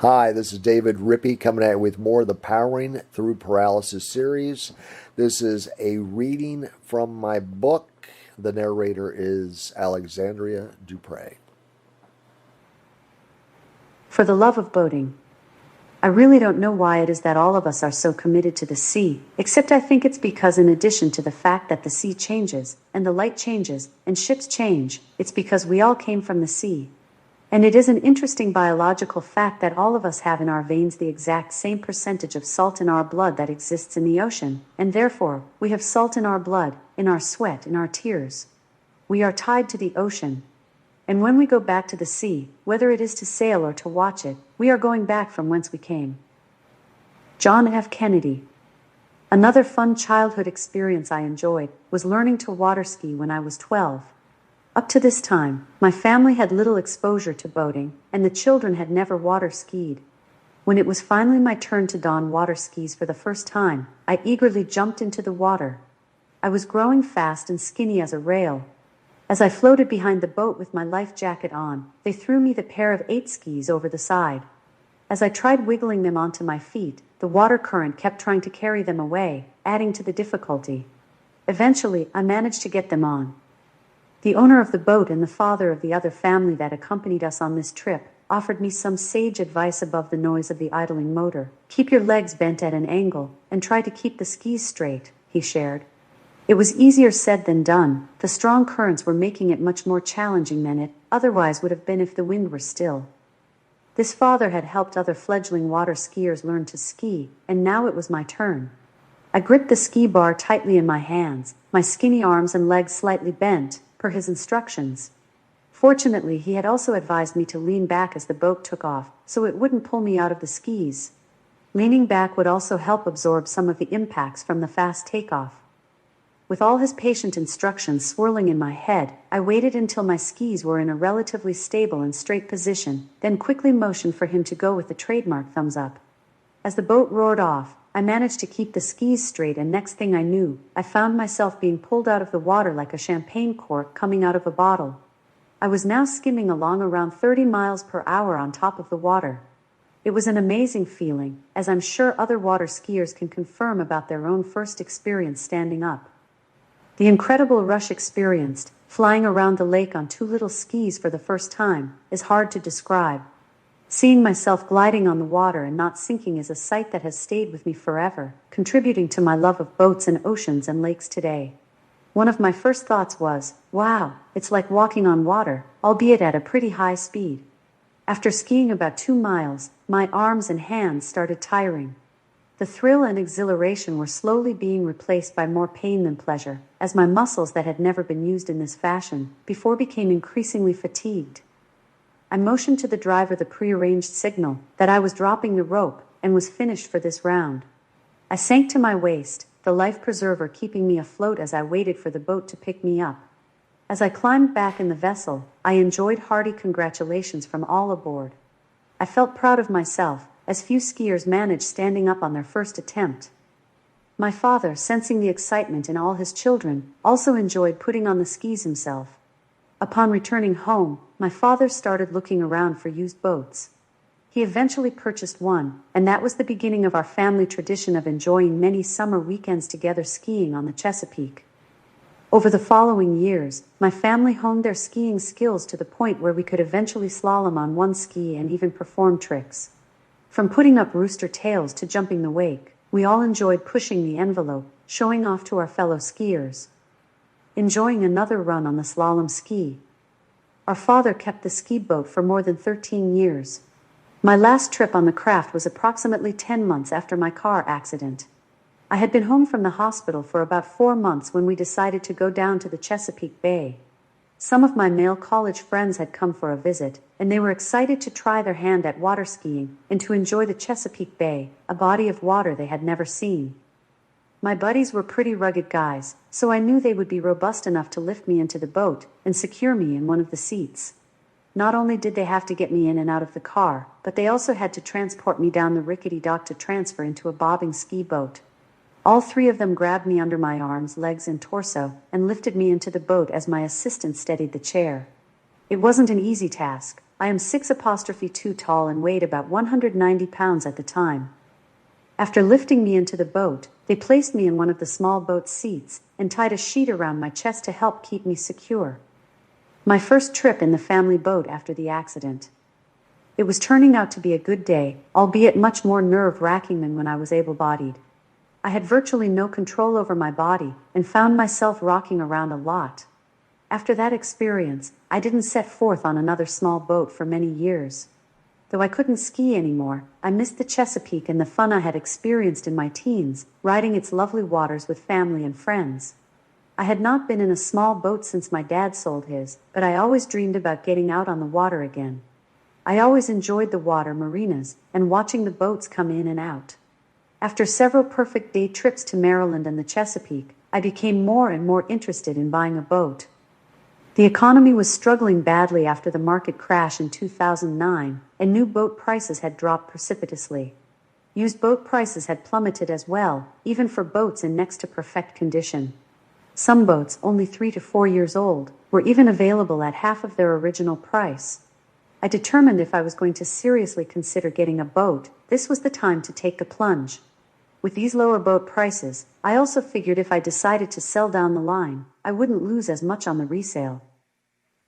Hi, this is David Rippey coming at you with more of the Powering Through Paralysis series. This is a reading from my book. The narrator is Alexandria Dupre. For the love of boating. I really don't know why it is that all of us are so committed to the sea, except I think it's because in addition to the fact that the sea changes, and the light changes, and ships change, it's because we all came from the sea. And it is an interesting biological fact that all of us have in our veins the exact same percentage of salt in our blood that exists in the ocean, and therefore, we have salt in our blood, in our sweat, in our tears. We are tied to the ocean. And when we go back to the sea, whether it is to sail or to watch it, we are going back from whence we came. John F. Kennedy. Another fun childhood experience I enjoyed was learning to water ski when I was 12. Up to this time, my family had little exposure to boating, and the children had never water skied. When it was finally my turn to don water skis for the first time, I eagerly jumped into the water. I was growing fast and skinny as a rail. As I floated behind the boat with my life jacket on, they threw me the pair of 8 skis over the side. As I tried wiggling them onto my feet, the water current kept trying to carry them away, adding to the difficulty. Eventually, I managed to get them on. The owner of the boat and the father of the other family that accompanied us on this trip offered me some sage advice above the noise of the idling motor. Keep your legs bent at an angle, and try to keep the skis straight, he shared. It was easier said than done. The strong currents were making it much more challenging than it otherwise would have been if the wind were still. This father had helped other fledgling water skiers learn to ski, and now it was my turn. I gripped the ski bar tightly in my hands, my skinny arms and legs slightly bent, per his instructions. Fortunately, he had also advised me to lean back as the boat took off, so it wouldn't pull me out of the skis. Leaning back would also help absorb some of the impacts from the fast takeoff. With all his patient instructions swirling in my head, I waited until my skis were in a relatively stable and straight position, then quickly motioned for him to go with the trademark thumbs up. As the boat roared off, I managed to keep the skis straight, and next thing I knew, I found myself being pulled out of the water like a champagne cork coming out of a bottle. I was now skimming along around 30 miles per hour on top of the water. It was an amazing feeling, as I'm sure other water skiers can confirm about their own first experience standing up. The incredible rush experienced, flying around the lake on 2 little skis for the first time, is hard to describe. Seeing myself gliding on the water and not sinking is a sight that has stayed with me forever, contributing to my love of boats and oceans and lakes today. One of my first thoughts was, wow, it's like walking on water, albeit at a pretty high speed. After skiing about 2 miles, my arms and hands started tiring. The thrill and exhilaration were slowly being replaced by more pain than pleasure, as my muscles that had never been used in this fashion before became increasingly fatigued. I motioned to the driver the prearranged signal that I was dropping the rope and was finished for this round. I sank to my waist, the life preserver keeping me afloat as I waited for the boat to pick me up. As I climbed back in the vessel, I enjoyed hearty congratulations from all aboard. I felt proud of myself, as few skiers manage standing up on their first attempt. My father, sensing the excitement in all his children, also enjoyed putting on the skis himself. Upon returning home, my father started looking around for used boats. He eventually purchased one, and that was the beginning of our family tradition of enjoying many summer weekends together skiing on the Chesapeake. Over the following years, my family honed their skiing skills to the point where we could eventually slalom on one ski and even perform tricks. From putting up rooster tails to jumping the wake, we all enjoyed pushing the envelope, showing off to our fellow skiers. Enjoying another run on the slalom ski. Our father kept the ski boat for more than 13 years. My last trip on the craft was approximately 10 months after my car accident. I had been home from the hospital for about 4 months when we decided to go down to the Chesapeake Bay. Some of my male college friends had come for a visit, and they were excited to try their hand at water skiing and to enjoy the Chesapeake Bay, a body of water they had never seen. My buddies were pretty rugged guys, so I knew they would be robust enough to lift me into the boat and secure me in one of the seats. Not only did they have to get me in and out of the car, but they also had to transport me down the rickety dock to transfer into a bobbing ski boat. All 3 of them grabbed me under my arms, legs, and torso and lifted me into the boat as my assistant steadied the chair. It wasn't an easy task, I am 6'2" tall and weighed about 190 pounds at the time. After lifting me into the boat, they placed me in one of the small boat seats and tied a sheet around my chest to help keep me secure. My first trip in the family boat after the accident. It was turning out to be a good day, albeit much more nerve-wracking than when I was able-bodied. I had virtually no control over my body and found myself rocking around a lot. After that experience, I didn't set forth on another small boat for many years. Though I couldn't ski anymore, I missed the Chesapeake and the fun I had experienced in my teens, riding its lovely waters with family and friends. I had not been in a small boat since my dad sold his, but I always dreamed about getting out on the water again. I always enjoyed the water marinas and watching the boats come in and out. After several perfect day trips to Maryland and the Chesapeake, I became more and more interested in buying a boat. The economy was struggling badly after the market crash in 2009, and new boat prices had dropped precipitously. Used boat prices had plummeted as well, even for boats in next to perfect condition. Some boats, only 3 to 4 years old, were even available at half of their original price. I determined if I was going to seriously consider getting a boat, this was the time to take the plunge. With these lower boat prices, I also figured if I decided to sell down the line, I wouldn't lose as much on the resale.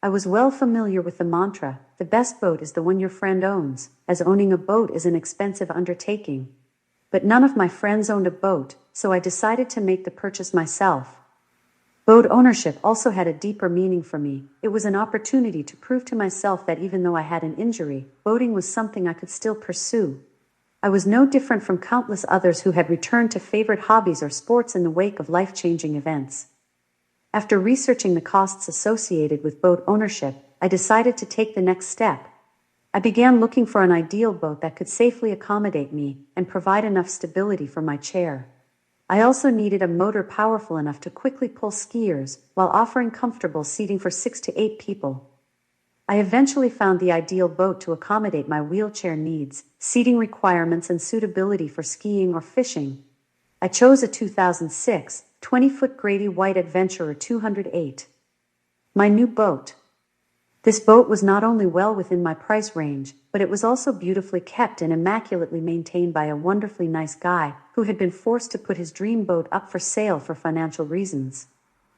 I was well familiar with the mantra, the best boat is the one your friend owns, as owning a boat is an expensive undertaking. But none of my friends owned a boat, so I decided to make the purchase myself. Boat ownership also had a deeper meaning for me. It was an opportunity to prove to myself that even though I had an injury, boating was something I could still pursue. I was no different from countless others who had returned to favorite hobbies or sports in the wake of life-changing events. After researching the costs associated with boat ownership, I decided to take the next step. I began looking for an ideal boat that could safely accommodate me and provide enough stability for my chair. I also needed a motor powerful enough to quickly pull skiers while offering comfortable seating for 6 to 8 people. I eventually found the ideal boat to accommodate my wheelchair needs, seating requirements, and suitability for skiing or fishing. I chose a 2006 20-foot Grady White Adventurer 208. My new boat. This boat was not only well within my price range, but it was also beautifully kept and immaculately maintained by a wonderfully nice guy who had been forced to put his dream boat up for sale for financial reasons.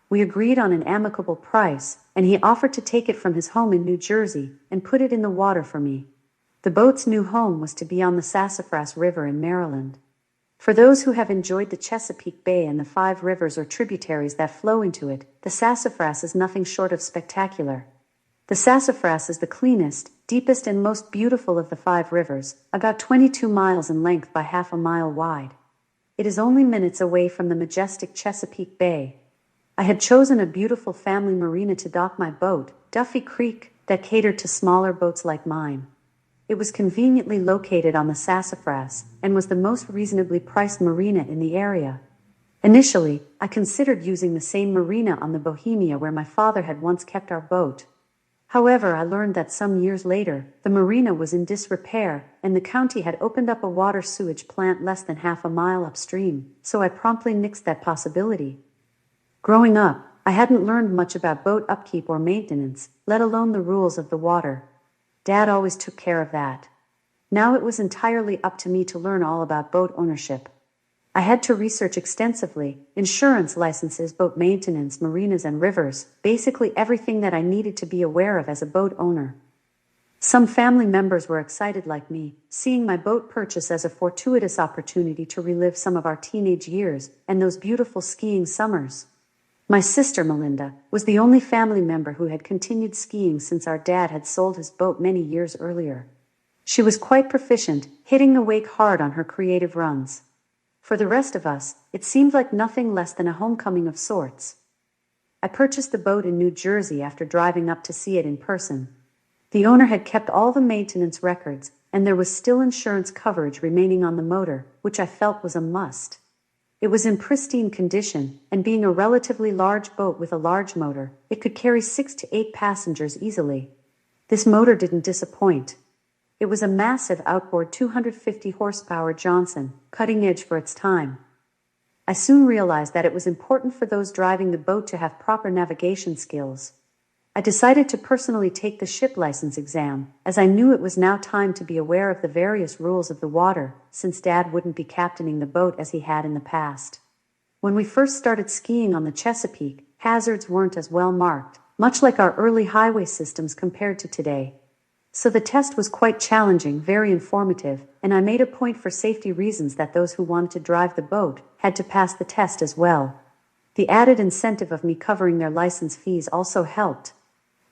We agreed on an amicable price, and he offered to take it from his home in New Jersey and put it in the water for me. The boat's new home was to be on the Sassafras River in Maryland. For those who have enjoyed the Chesapeake Bay and the 5 rivers or tributaries that flow into it, the Sassafras is nothing short of spectacular. The Sassafras is the cleanest, deepest, and most beautiful of the 5 rivers, about 22 miles in length by half a mile wide. It is only minutes away from the majestic Chesapeake Bay. I had chosen a beautiful family marina to dock my boat, Duffy Creek, that catered to smaller boats like mine. It was conveniently located on the Sassafras and was the most reasonably priced marina in the area. Initially, I considered using the same marina on the Bohemia where my father had once kept our boat. However, I learned that some years later, the marina was in disrepair and the county had opened up a water sewage plant less than half a mile upstream, so I promptly nixed that possibility. Growing up, I hadn't learned much about boat upkeep or maintenance, let alone the rules of the water. Dad always took care of that. Now it was entirely up to me to learn all about boat ownership. I had to research extensively, insurance licenses, boat maintenance, marinas and rivers, basically everything that I needed to be aware of as a boat owner. Some family members were excited like me, seeing my boat purchase as a fortuitous opportunity to relive some of our teenage years and those beautiful skiing summers. My sister, Melinda, was the only family member who had continued skiing since our dad had sold his boat many years earlier. She was quite proficient, hitting the wake hard on her creative runs. For the rest of us, it seemed like nothing less than a homecoming of sorts. I purchased the boat in New Jersey after driving up to see it in person. The owner had kept all the maintenance records, and there was still insurance coverage remaining on the motor, which I felt was a must. It was in pristine condition, and being a relatively large boat with a large motor, it could carry 6 to 8 passengers easily. This motor didn't disappoint. It was a massive outboard 250 horsepower Johnson, cutting edge for its time. I soon realized that it was important for those driving the boat to have proper navigation skills. I decided to personally take the ship license exam, as I knew it was now time to be aware of the various rules of the water, since Dad wouldn't be captaining the boat as he had in the past. When we first started skiing on the Chesapeake, hazards weren't as well marked, much like our early highway systems compared to today. So the test was quite challenging, very informative, and I made a point for safety reasons that those who wanted to drive the boat had to pass the test as well. The added incentive of me covering their license fees also helped.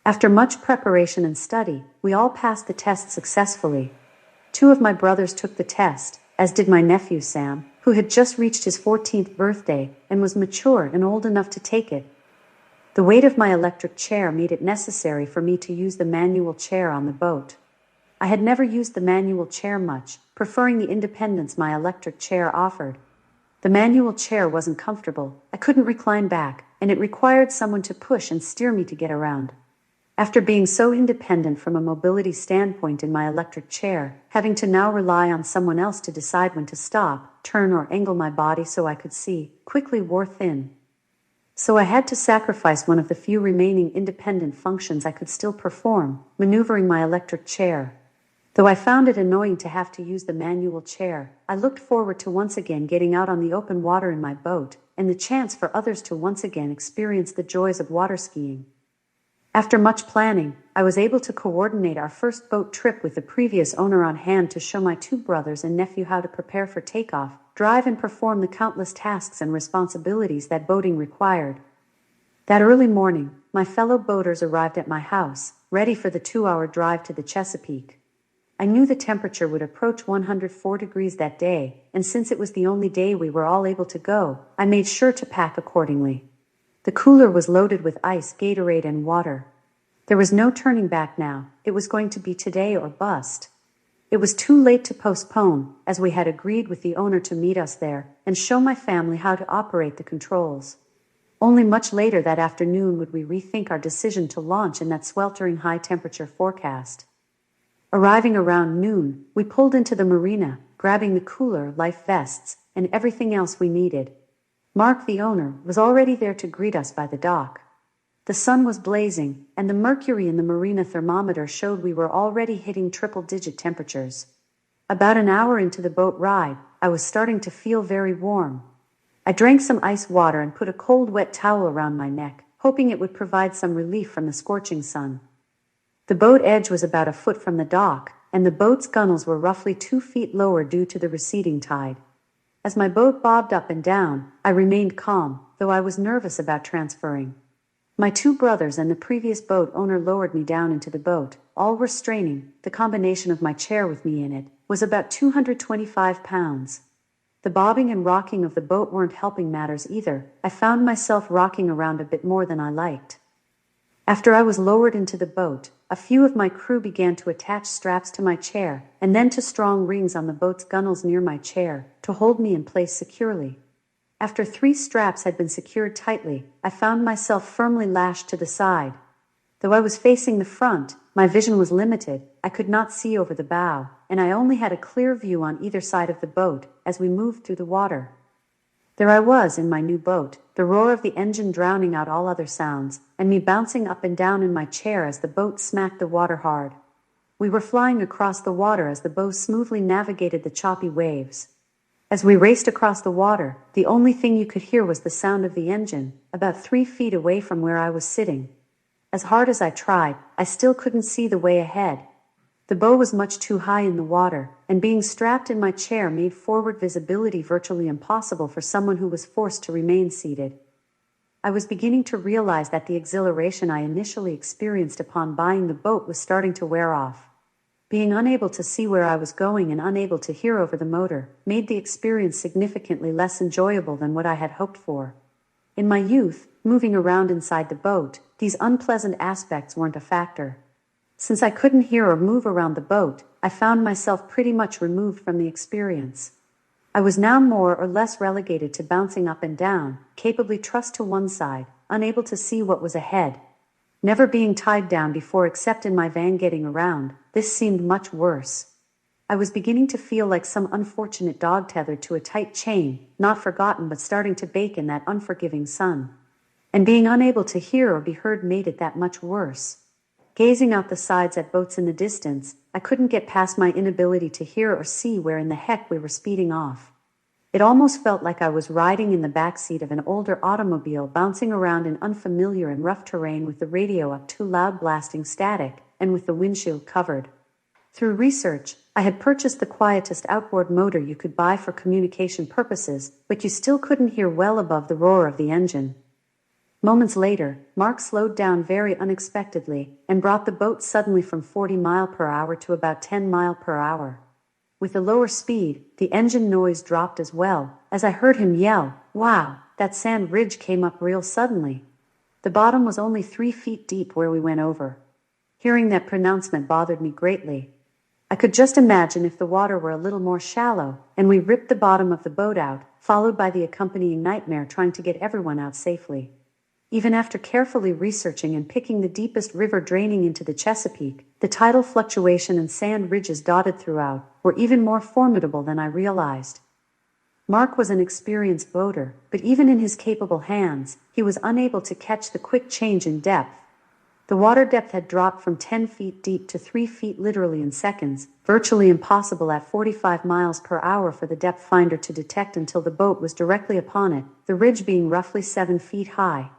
After much preparation and study, we all passed the test successfully. 2 of my brothers took the test, as did my nephew Sam, who had just reached his 14th birthday and was mature and old enough to take it. The weight of my electric chair made it necessary for me to use the manual chair on the boat. I had never used the manual chair much, preferring the independence my electric chair offered. The manual chair wasn't comfortable, I couldn't recline back, and it required someone to push and steer me to get around. After being so independent from a mobility standpoint in my electric chair, having to now rely on someone else to decide when to stop, turn or angle my body so I could see, quickly wore thin. So I had to sacrifice one of the few remaining independent functions I could still perform, maneuvering my electric chair. Though I found it annoying to have to use the manual chair, I looked forward to once again getting out on the open water in my boat, and the chance for others to once again experience the joys of water skiing. After much planning, I was able to coordinate our first boat trip with the previous owner on hand to show my 2 brothers and nephew how to prepare for takeoff, drive and perform the countless tasks and responsibilities that boating required. That early morning, my fellow boaters arrived at my house, ready for the 2-hour drive to the Chesapeake. I knew the temperature would approach 104 degrees that day, and since it was the only day we were all able to go, I made sure to pack accordingly. The cooler was loaded with ice, Gatorade, and water. There was no turning back now, it was going to be today or bust. It was too late to postpone, as we had agreed with the owner to meet us there and show my family how to operate the controls. Only much later that afternoon would we rethink our decision to launch in that sweltering high-temperature forecast. Arriving around noon, we pulled into the marina, grabbing the cooler, life vests, and everything else we needed. Mark, the owner, was already there to greet us by the dock. The sun was blazing, and the mercury in the marina thermometer showed we were already hitting triple-digit temperatures. About an hour into the boat ride, I was starting to feel very warm. I drank some ice water and put a cold, wet towel around my neck, hoping it would provide some relief from the scorching sun. The boat edge was about a foot from the dock, and the boat's gunnels were roughly 2 feet lower due to the receding tide. As my boat bobbed up and down, I remained calm, though I was nervous about transferring. My 2 brothers and the previous boat owner lowered me down into the boat. All were straining. The combination of my chair with me in it was about 225 pounds. The bobbing and rocking of the boat weren't helping matters either. I found myself rocking around a bit more than I liked. After I was lowered into the boat, a few of my crew began to attach straps to my chair, and then to strong rings on the boat's gunnels near my chair, to hold me in place securely. After 3 straps had been secured tightly, I found myself firmly lashed to the side. Though I was facing the front, my vision was limited. I could not see over the bow, and I only had a clear view on either side of the boat as we moved through the water. There I was in my new boat, the roar of the engine drowning out all other sounds, and me bouncing up and down in my chair as the boat smacked the water hard. We were flying across the water as the bow smoothly navigated the choppy waves. As we raced across the water, the only thing you could hear was the sound of the engine, about 3 feet away from where I was sitting. As hard as I tried, I still couldn't see the way ahead. The bow was much too high in the water, and being strapped in my chair made forward visibility virtually impossible for someone who was forced to remain seated. I was beginning to realize that the exhilaration I initially experienced upon buying the boat was starting to wear off. Being unable to see where I was going and unable to hear over the motor made the experience significantly less enjoyable than what I had hoped for. In my youth, moving around inside the boat, these unpleasant aspects weren't a factor. Since I couldn't hear or move around the boat, I found myself pretty much removed from the experience. I was now more or less relegated to bouncing up and down, capably trussed to one side, unable to see what was ahead. Never being tied down before except in my van getting around, this seemed much worse. I was beginning to feel like some unfortunate dog tethered to a tight chain, not forgotten but starting to bake in that unforgiving sun. And being unable to hear or be heard made it that much worse. Gazing out the sides at boats in the distance, I couldn't get past my inability to hear or see where in the heck we were speeding off. It almost felt like I was riding in the backseat of an older automobile, bouncing around in unfamiliar and rough terrain with the radio up too loud, blasting static, and with the windshield covered. Through research, I had purchased the quietest outboard motor you could buy for communication purposes, but you still couldn't hear well above the roar of the engine. Moments later, Mark slowed down very unexpectedly and brought the boat suddenly from 40 miles per hour to about 10 miles per hour. With the lower speed, the engine noise dropped as well, as I heard him yell, "Wow, that sand ridge came up real suddenly." The bottom was only 3 feet deep where we went over. Hearing that pronouncement bothered me greatly. I could just imagine if the water were a little more shallow, and we ripped the bottom of the boat out, followed by the accompanying nightmare trying to get everyone out safely. Even after carefully researching and picking the deepest river draining into the Chesapeake, the tidal fluctuation and sand ridges dotted throughout were even more formidable than I realized. Mark was an experienced boater, but even in his capable hands, he was unable to catch the quick change in depth. The water depth had dropped from 10 feet deep to 3 feet literally in seconds, virtually impossible at 45 miles per hour for the depth finder to detect until the boat was directly upon it, the ridge being roughly 7 feet high.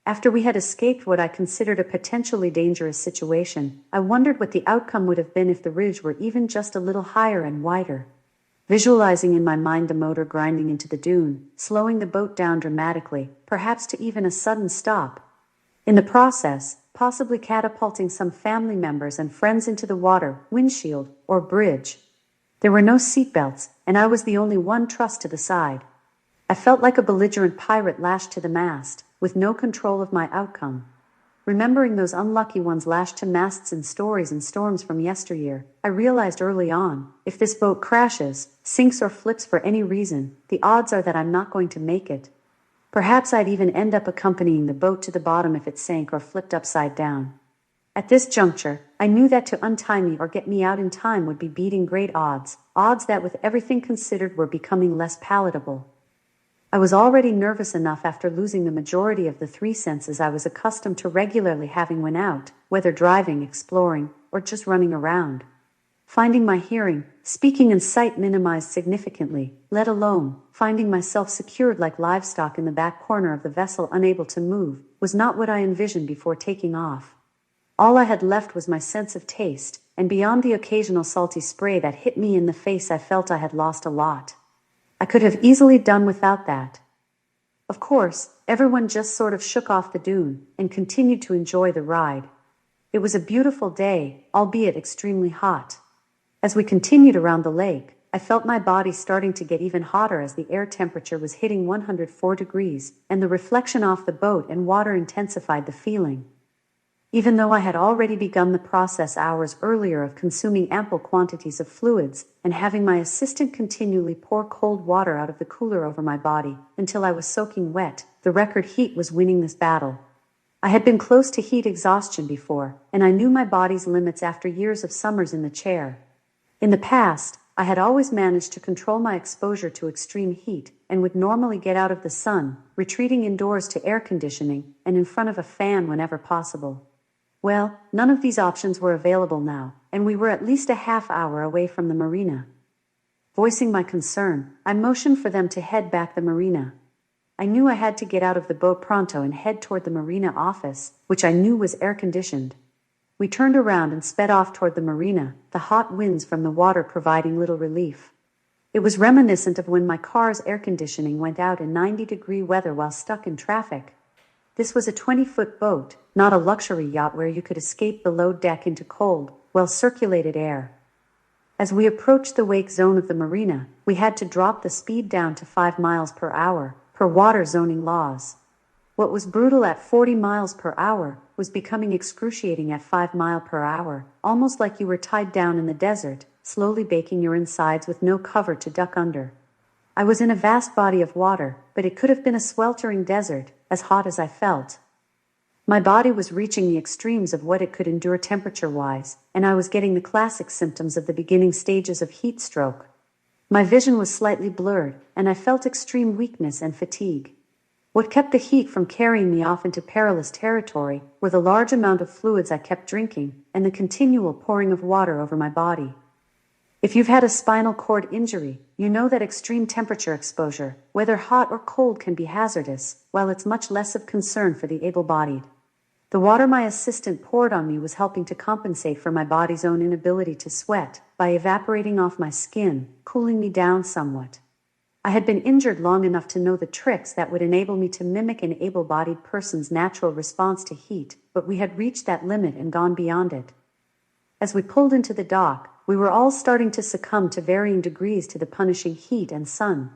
After we had escaped what I considered a potentially dangerous situation, I wondered what the outcome would have been if the ridge were even just a little higher and wider. Visualizing in my mind the motor grinding into the dune, slowing the boat down dramatically, perhaps to even a sudden stop. In the process, possibly catapulting some family members and friends into the water, windshield, or bridge. There were no seatbelts, and I was the only one trussed to the side. I felt like a belligerent pirate lashed to the mast, with no control of my outcome. Remembering those unlucky ones lashed to masts in stories and storms from yesteryear, I realized early on, if this boat crashes, sinks or flips for any reason, the odds are that I'm not going to make it. Perhaps I'd even end up accompanying the boat to the bottom if it sank or flipped upside down. At this juncture, I knew that to untie me or get me out in time would be beating great odds that with everything considered were becoming less palatable. I was already nervous enough after losing the majority of the 3 senses I was accustomed to regularly having when out, whether driving, exploring, or just running around. Finding my hearing, speaking, and sight minimized significantly, let alone finding myself secured like livestock in the back corner of the vessel unable to move, was not what I envisioned before taking off. All I had left was my sense of taste, and beyond the occasional salty spray that hit me in the face, I felt I had lost a lot. I could have easily done without that. Of course, everyone just sort of shook off the dune and continued to enjoy the ride. It was a beautiful day, albeit extremely hot. As we continued around the lake, I felt my body starting to get even hotter as the air temperature was hitting 104 degrees, and the reflection off the boat and water intensified the feeling. Even though I had already begun the process hours earlier of consuming ample quantities of fluids and having my assistant continually pour cold water out of the cooler over my body until I was soaking wet, the record heat was winning this battle. I had been close to heat exhaustion before, and I knew my body's limits after years of summers in the chair. In the past, I had always managed to control my exposure to extreme heat and would normally get out of the sun, retreating indoors to air conditioning and in front of a fan whenever possible. Well, none of these options were available now, and we were at least a half hour away from the marina. Voicing my concern, I motioned for them to head back the marina. I knew I had to get out of the boat pronto and head toward the marina office, which I knew was air-conditioned. We turned around and sped off toward the marina, the hot winds from the water providing little relief. It was reminiscent of when my car's air conditioning went out in 90-degree weather while stuck in traffic. This was a 20-foot boat, not a luxury yacht where you could escape below deck into cold, well-circulated air. As we approached the wake zone of the marina, we had to drop the speed down to 5 miles per hour, per water zoning laws. What was brutal at 40 miles per hour was becoming excruciating at 5 miles per hour, almost like you were tied down in the desert, slowly baking your insides with no cover to duck under. I was in a vast body of water, but it could have been a sweltering desert, as hot as I felt. My body was reaching the extremes of what it could endure temperature-wise, and I was getting the classic symptoms of the beginning stages of heat stroke. My vision was slightly blurred, and I felt extreme weakness and fatigue. What kept the heat from carrying me off into perilous territory were the large amount of fluids I kept drinking and the continual pouring of water over my body. If you've had a spinal cord injury, you know that extreme temperature exposure, whether hot or cold, can be hazardous, while it's much less of concern for the able-bodied. The water my assistant poured on me was helping to compensate for my body's own inability to sweat by evaporating off my skin, cooling me down somewhat. I had been injured long enough to know the tricks that would enable me to mimic an able-bodied person's natural response to heat, but we had reached that limit and gone beyond it. As we pulled into the dock, we were all starting to succumb to varying degrees to the punishing heat and sun.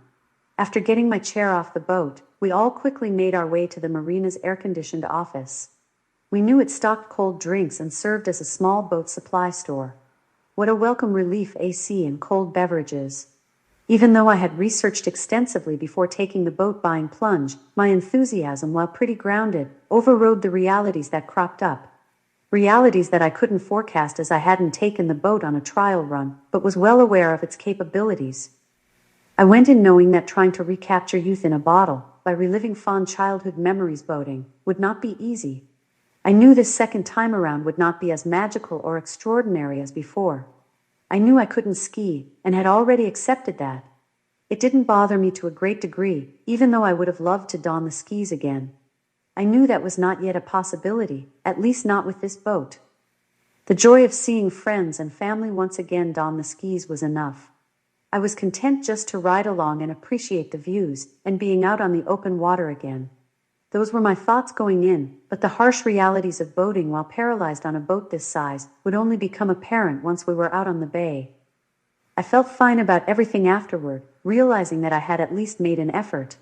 After getting my chair off the boat, we all quickly made our way to the marina's air-conditioned office. We knew it stocked cold drinks and served as a small boat supply store. What a welcome relief, AC and cold beverages. Even though I had researched extensively before taking the boat-buying plunge, my enthusiasm, while pretty grounded, overrode the realities that cropped up. Realities that I couldn't forecast as I hadn't taken the boat on a trial run, but was well aware of its capabilities. I went in knowing that trying to recapture youth in a bottle, by reliving fond childhood memories boating, would not be easy. I knew this second time around would not be as magical or extraordinary as before. I knew I couldn't ski, and had already accepted that. It didn't bother me to a great degree, even though I would have loved to don the skis again. I knew that was not yet a possibility, at least not with this boat. The joy of seeing friends and family once again don the skis was enough. I was content just to ride along and appreciate the views, and being out on the open water again. Those were my thoughts going in, but the harsh realities of boating while paralyzed on a boat this size would only become apparent once we were out on the bay. I felt fine about everything afterward, realizing that I had at least made an effort.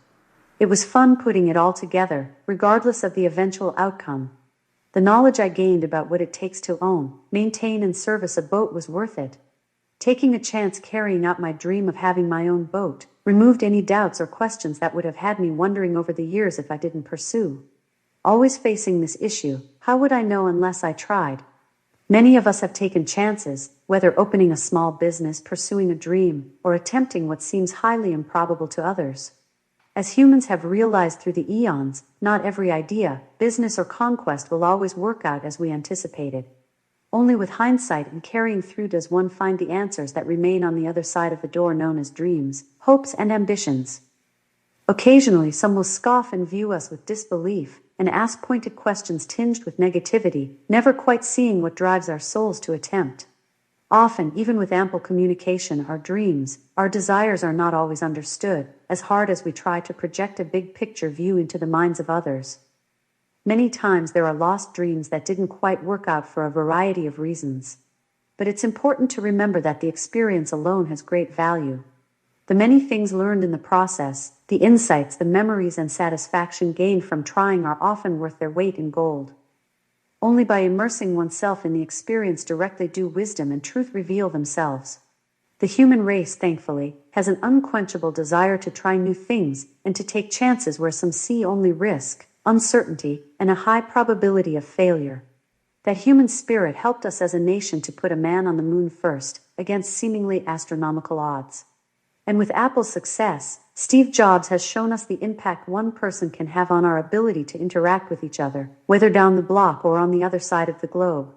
It was fun putting it all together, regardless of the eventual outcome. The knowledge I gained about what it takes to own, maintain and service a boat was worth it. Taking a chance carrying out my dream of having my own boat removed any doubts or questions that would have had me wondering over the years if I didn't pursue. Always facing this issue, how would I know unless I tried? Many of us have taken chances, whether opening a small business, pursuing a dream, or attempting what seems highly improbable to others. As humans have realized through the eons, not every idea, business, or conquest will always work out as we anticipated. Only with hindsight and carrying through does one find the answers that remain on the other side of the door known as dreams, hopes, and ambitions. Occasionally, some will scoff and view us with disbelief, and ask pointed questions tinged with negativity, never quite seeing what drives our souls to attempt. Often, even with ample communication, our dreams, our desires are not always understood, as hard as we try to project a big picture view into the minds of others. Many times there are lost dreams that didn't quite work out for a variety of reasons. But it's important to remember that the experience alone has great value. The many things learned in the process, the insights, the memories, and satisfaction gained from trying are often worth their weight in gold. Only by immersing oneself in the experience directly do wisdom and truth reveal themselves. The human race, thankfully, has an unquenchable desire to try new things and to take chances where some see only risk, uncertainty, and a high probability of failure. That human spirit helped us as a nation to put a man on the moon first, against seemingly astronomical odds. And with Apple's success, Steve Jobs has shown us the impact one person can have on our ability to interact with each other, whether down the block or on the other side of the globe.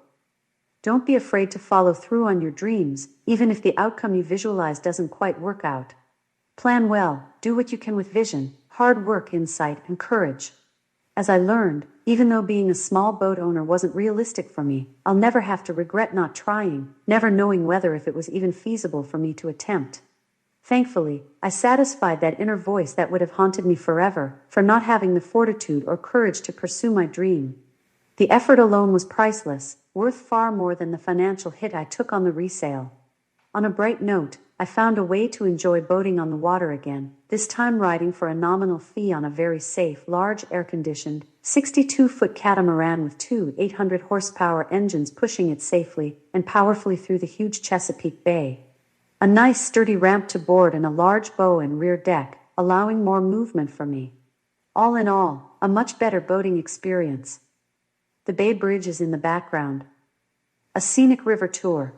Don't be afraid to follow through on your dreams, even if the outcome you visualize doesn't quite work out. Plan well, do what you can with vision, hard work, insight, and courage. As I learned, even though being a small boat owner wasn't realistic for me, I'll never have to regret not trying, never knowing whether if it was even feasible for me to attempt. Thankfully, I satisfied that inner voice that would have haunted me forever, for not having the fortitude or courage to pursue my dream. The effort alone was priceless, worth far more than the financial hit I took on the resale. On a bright note, I found a way to enjoy boating on the water again, this time riding for a nominal fee on a very safe, large air-conditioned, 62-foot catamaran with two 800-horsepower engines pushing it safely and powerfully through the huge Chesapeake Bay. A nice sturdy ramp to board and a large bow and rear deck, allowing more movement for me. All in all, a much better boating experience. The Bay Bridge is in the background. A scenic river tour,